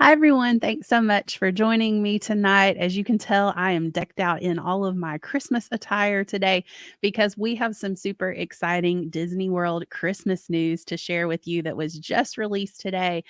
Hi, everyone. Thanks so much for joining me tonight. As you can tell, I am decked out in all of my Christmas attire today because we have some super exciting Disney World Christmas news to share with you that was just released today.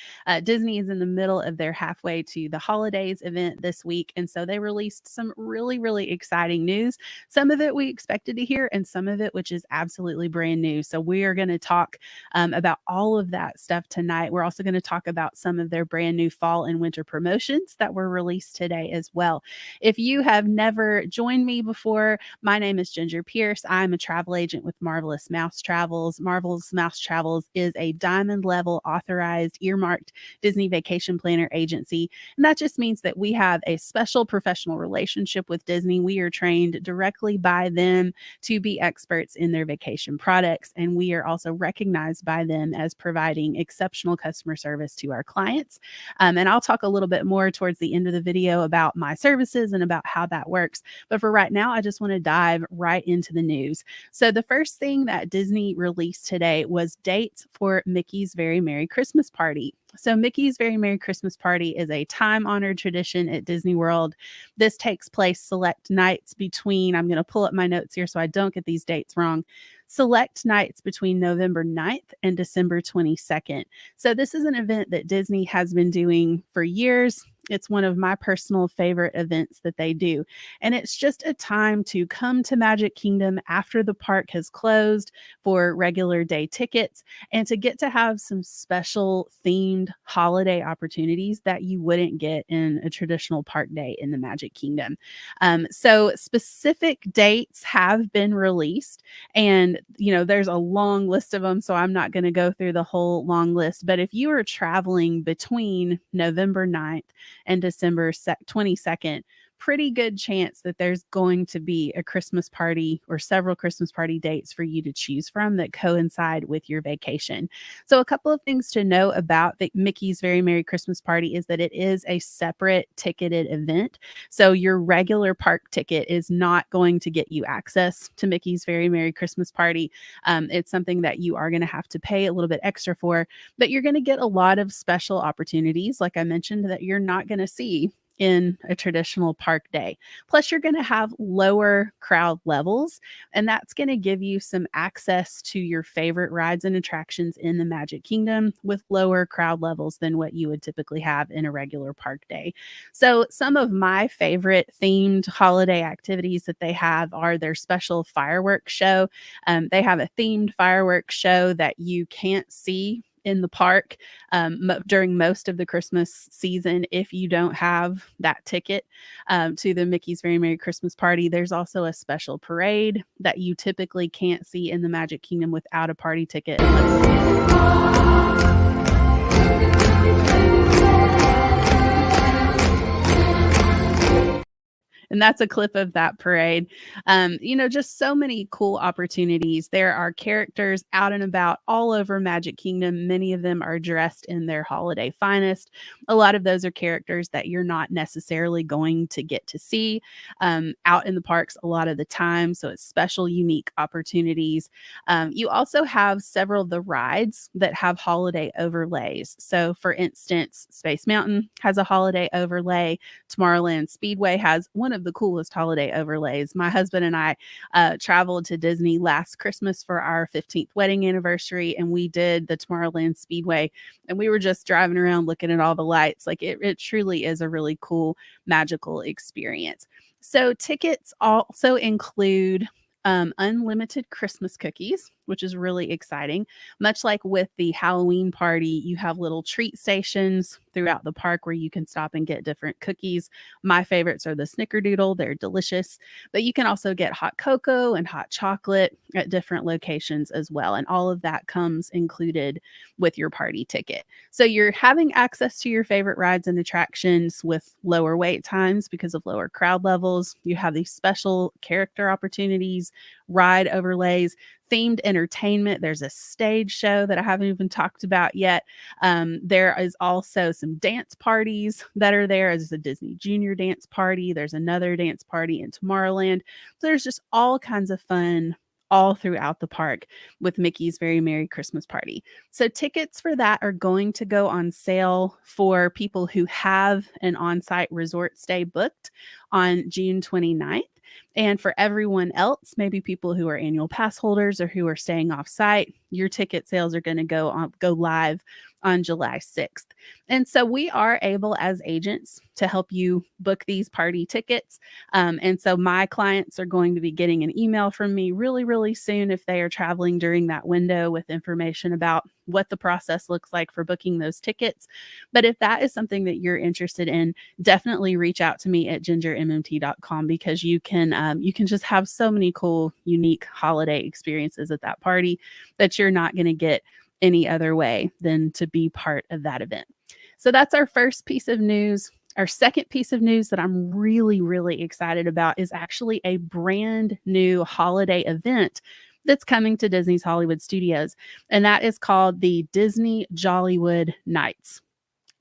Disney is in the middle of their halfway to the holidays event this week. And so they released some really, really exciting news. Some of it we expected to hear, and some of it which is absolutely brand new. So we are going to talk about all of that stuff tonight. We're also going to talk about some of their brand new fall and winter promotions that were released today as well. If you have never joined me before, my name is Ginger Pierce. I'm a travel agent with Marvelous Mouse Travels. Marvelous Mouse Travels is a diamond level authorized, earmarked Disney vacation planner agency. And that just means that we have a special professional relationship with Disney. We are trained directly by them to be experts in their vacation products. And we are also recognized by them as providing exceptional customer service to our clients. And I'll talk a little bit more towards the end of the video about my services and about how that works. But for right now, I just want to dive right into the news. So, the first thing that Disney released today was dates for Mickey's Very Merry Christmas Party. So, Mickey's Very Merry Christmas Party is a time honored tradition at Disney World. This takes place select nights between, I'm going to pull up my notes here so I don't get these dates wrong, select nights between November 9th and December 22nd. So, this is an event that Disney has been doing for years. It's one of my personal favorite events that they do. And it's just a time to come to Magic Kingdom after the park has closed for regular day tickets and to get to have some special themed holiday opportunities that you wouldn't get in a traditional park day in the Magic Kingdom. So, specific dates have been released, and there's a long list of them, so I'm not going to go through the whole long list. But if you are traveling between November 9th and December 22nd, pretty good chance that there's going to be a Christmas party or several Christmas party dates for you to choose from that coincide with your vacation. So, a couple of things to know about the Mickey's Very Merry Christmas Party is that it is a separate ticketed event. So, your regular park ticket is not going to get you access to Mickey's Very Merry Christmas Party. It's something that you are going to have to pay a little bit extra for, but you're going to get a lot of special opportunities, like I mentioned, that you're not going to see in a traditional park day. Plus, you're going to have lower crowd levels, and that's going to give you some access to your favorite rides and attractions in the Magic Kingdom with lower crowd levels than what you would typically have in a regular park day. So, some of my favorite themed holiday activities that they have are their special fireworks show. They have a themed fireworks show that you can't see in the park during most of the Christmas season if you don't have that ticket to the Mickey's Very Merry Christmas Party. There's also a special parade that you typically can't see in the Magic Kingdom without a party ticket. And that's a clip of that parade. Just so many cool opportunities. There are characters out and about all over Magic Kingdom. Many of them are dressed in their holiday finest. A lot of those are characters that you're not necessarily going to get to see out in the parks a lot of the time. So it's special, unique opportunities. You also have several of the rides that have holiday overlays. So, for instance, Space Mountain has a holiday overlay. Tomorrowland Speedway has one of the coolest holiday overlays. My husband and I traveled to Disney last Christmas for our 15th wedding anniversary, and we did the Tomorrowland Speedway, and we were just driving around looking at all the lights. Like it truly is a really cool, magical experience. So, tickets also include unlimited Christmas cookies, which is really exciting. Much like with the Halloween party, you have little treat stations throughout the park where you can stop and get different cookies. My favorites are the Snickerdoodle, they're delicious, but you can also get hot cocoa and hot chocolate at different locations as well. And all of that comes included with your party ticket. So you're having access to your favorite rides and attractions with lower wait times because of lower crowd levels. You have these special character opportunities, ride overlays, themed entertainment. There's a stage show that I haven't even talked about yet. There is also some dance parties that are there. There's a Disney Junior dance party. There's another dance party in Tomorrowland. So there's just all kinds of fun all throughout the park with Mickey's Very Merry Christmas Party. So tickets for that are going to go on sale for people who have an on-site resort stay booked on June 29th. And for everyone else, maybe people who are annual pass holders or who are staying off site, your ticket sales are going to go live on July 6th. And so we are able as agents to help you book these party tickets. And so my clients are going to be getting an email from me really, really soon if they are traveling during that window with information about what the process looks like for booking those tickets. But if that is something that you're interested in, definitely reach out to me at gingermmt.com because you can just have so many cool, unique holiday experiences at that party that you're not going to get any other way than to be part of that event. So that's our first piece of news. Our second piece of news that I'm really, really excited about is actually a brand new holiday event that's coming to Disney's Hollywood Studios, and that is called the Disney Jollywood Nights.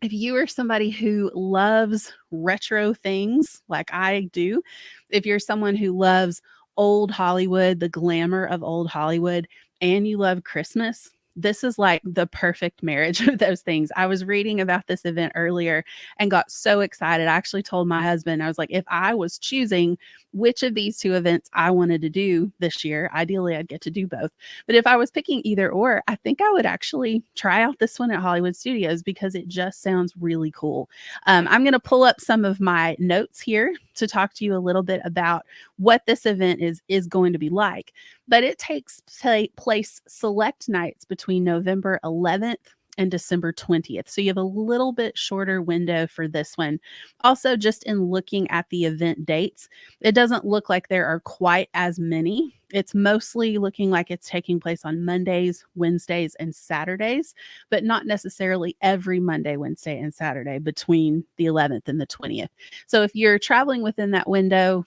If you are somebody who loves retro things like I do, if you're someone who loves old Hollywood, the glamour of old Hollywood, and you love Christmas, this is like the perfect marriage of those things. I was reading about this event earlier and got so excited. I actually told my husband, I was like, if I was choosing which of these two events I wanted to do this year, ideally I'd get to do both. But if I was picking either or, I think I would actually try out this one at Hollywood Studios because it just sounds really cool. I'm going to pull up some of my notes here to talk to you a little bit about what this event is going to be like. But it takes place select nights between November 11th and December 20th. So you have a little bit shorter window for this one. Also, just in looking at the event dates, it doesn't look like there are quite as many. It's mostly looking like it's taking place on Mondays, Wednesdays, and Saturdays, but not necessarily every Monday, Wednesday, and Saturday between the 11th and the 20th. So if you're traveling within that window,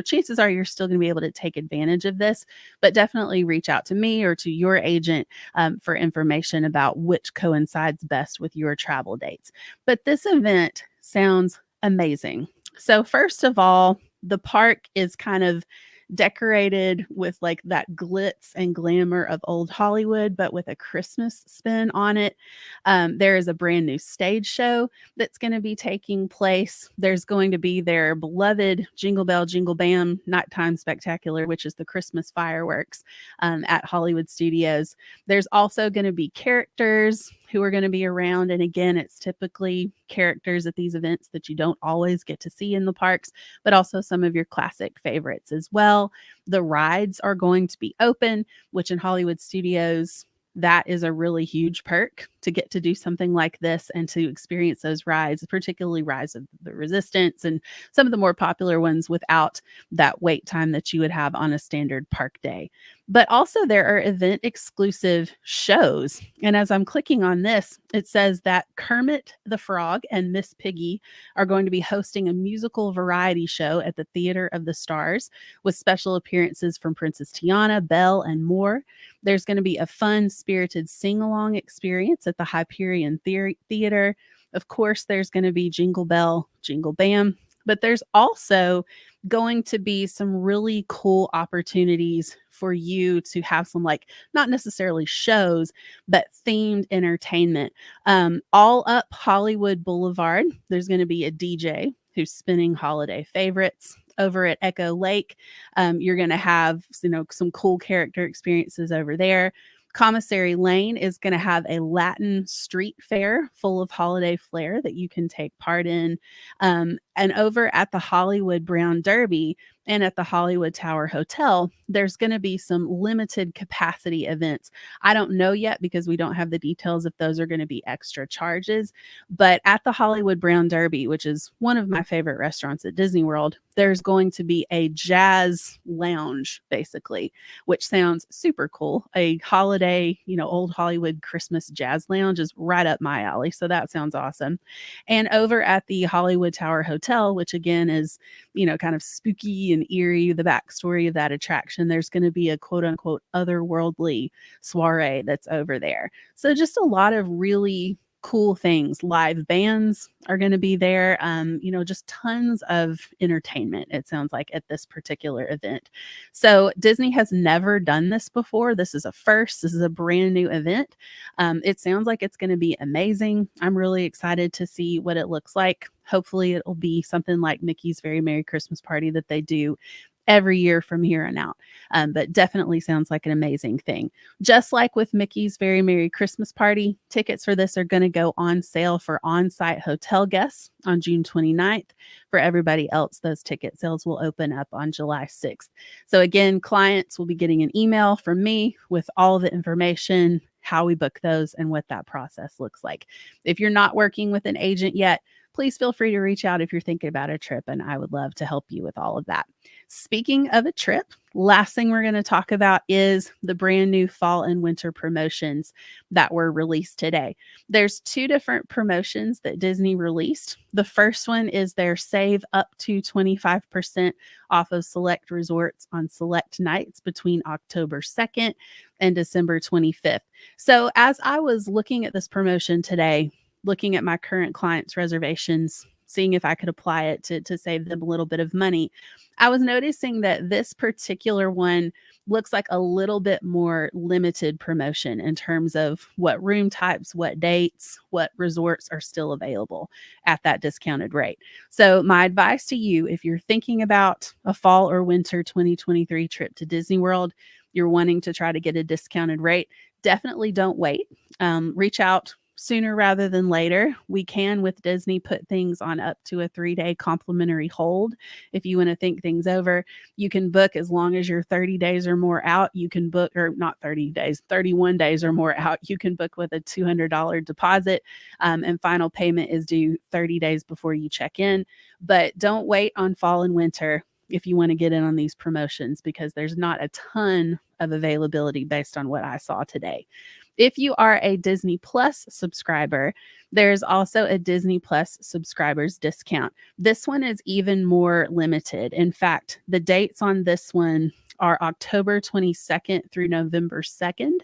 chances are you're still going to be able to take advantage of this, but definitely reach out to me or to your agent for information about which coincides best with your travel dates. But this event sounds amazing. So first of all, the park is kind of decorated with like that glitz and glamour of old Hollywood, but with a Christmas spin on it. There is a brand new stage show that's going to be taking place. There's going to be their beloved Jingle Bell, Jingle Bam Nighttime Spectacular, which is the Christmas fireworks at Hollywood Studios. There's also going to be characters who are going to be around. And again, it's typically characters at these events that you don't always get to see in the parks, but also some of your classic favorites as well. The rides are going to be open, which in Hollywood Studios, that is a really huge perk to get to do something like this and to experience those rides, particularly Rise of the Resistance and some of the more popular ones without that wait time that you would have on a standard park day. But also there are event exclusive shows. And as I'm clicking on this, it says that Kermit the Frog and Miss Piggy are going to be hosting a musical variety show at the Theater of the Stars with special appearances from Princess Tiana, Belle, and more. There's going to be a fun, spirited sing-along experience at the Hyperion Theater. Of course, there's going to be Jingle Bell, Jingle Bam, but there's also going to be some really cool opportunities for you to have some, like, not necessarily shows, but themed entertainment. All up Hollywood Boulevard, there's going to be a DJ who's spinning holiday favorites. Over at Echo Lake, you're going to have, some cool character experiences over there. Commissary Lane is going to have a Latin street fair full of holiday flair that you can take part in. And over at the Hollywood Brown Derby and at the Hollywood Tower Hotel, there's going to be some limited capacity events. I don't know yet because we don't have the details if those are going to be extra charges. But at the Hollywood Brown Derby, which is one of my favorite restaurants at Disney World, there's going to be a jazz lounge, basically, which sounds super cool. A holiday, old Hollywood Christmas jazz lounge is right up my alley. So that sounds awesome. And over at the Hollywood Tower Hotel, which again is, kind of spooky and eerie, the backstory of that attraction, there's going to be a quote unquote otherworldly soiree that's over there. So just a lot of really cool things. Live bands are going to be there. Just tons of entertainment, it sounds like, at this particular event. So Disney has never done this before. This is a first. This is a brand new event. It sounds like it's going to be amazing. I'm really excited to see what it looks like. Hopefully it'll be something like Mickey's Very Merry Christmas Party that they do every year from here on out. But definitely sounds like an amazing thing. Just like with Mickey's Very Merry Christmas Party, tickets for this are going to go on sale for on-site hotel guests on June 29th. For everybody else, those ticket sales will open up on July 6th. So again, clients will be getting an email from me with all the information, how we book those, and what that process looks like. If you're not working with an agent yet, please feel free to reach out if you're thinking about a trip, and I would love to help you with all of that. Speaking of a trip, last thing we're going to talk about is the brand new fall and winter promotions that were released today. There's two different promotions that Disney released. The first one is their save up to 25% off of select resorts on select nights between October 2nd and December 25th. So as I was looking at this promotion today, looking at my current clients' reservations, seeing if I could apply it to save them a little bit of money, I was noticing that this particular one looks like a little bit more limited promotion in terms of what room types, what dates, what resorts are still available at that discounted rate. So my advice to you, if you're thinking about a fall or winter 2023 trip to Disney World, you're wanting to try to get a discounted rate, definitely don't wait. Reach out sooner rather than later. We can, with Disney, put things on up to a 3-day complimentary hold. If you want to think things over, you can book as long as you're 30 days or more out. You can book, or not 30 days, 31 days or more out. You can book with a $200 deposit, and final payment is due 30 days before you check in. But don't wait on fall and winter if you want to get in on these promotions, because there's not a ton of availability based on what I saw today. If you are a Disney Plus subscriber, there's also a Disney Plus subscribers discount. This one is even more limited. In fact, the dates on this one are October 22nd through November 2nd,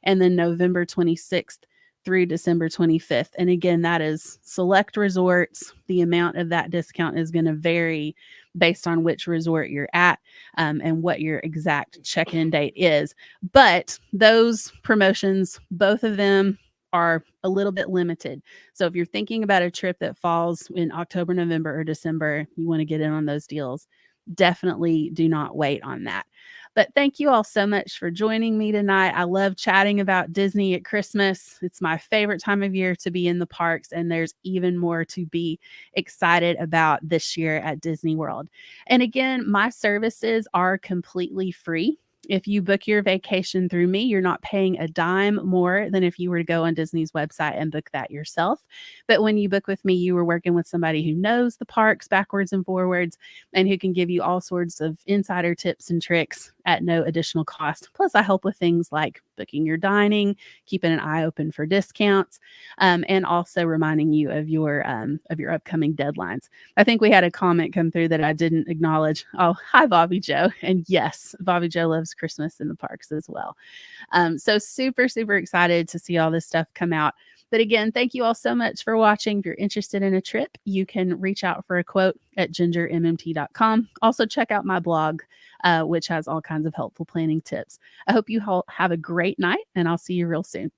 and then November 26th through December 25th. And again, that is select resorts. The amount of that discount is going to vary based on which resort you're at, and what your exact check-in date is. But those promotions, both of them, are a little bit limited. So if you're thinking about a trip that falls in October, November, or December, you want to get in on those deals, definitely do not wait on that. But thank you all so much for joining me tonight. I love chatting about Disney at Christmas. It's my favorite time of year to be in the parks, and there's even more to be excited about this year at Disney World. And again, my services are completely free. If you book your vacation through me, you're not paying a dime more than if you were to go on Disney's website and book that yourself. But when you book with me, you are working with somebody who knows the parks backwards and forwards, and who can give you all sorts of insider tips and tricks at no additional cost. Plus, I help with things like booking your dining, keeping an eye open for discounts, and also reminding you of your upcoming deadlines. I think we had a comment come through that I didn't acknowledge. Oh, hi, Bobby Joe. And yes, Bobby Joe loves Christmas in the parks as well. So super, super excited to see all this stuff come out. But again, thank you all so much for watching. If you're interested in a trip, you can reach out for a quote at gingermmt.com. Also, check out my blog, which has all kinds of helpful planning tips. I hope you all have a great night, and I'll see you real soon.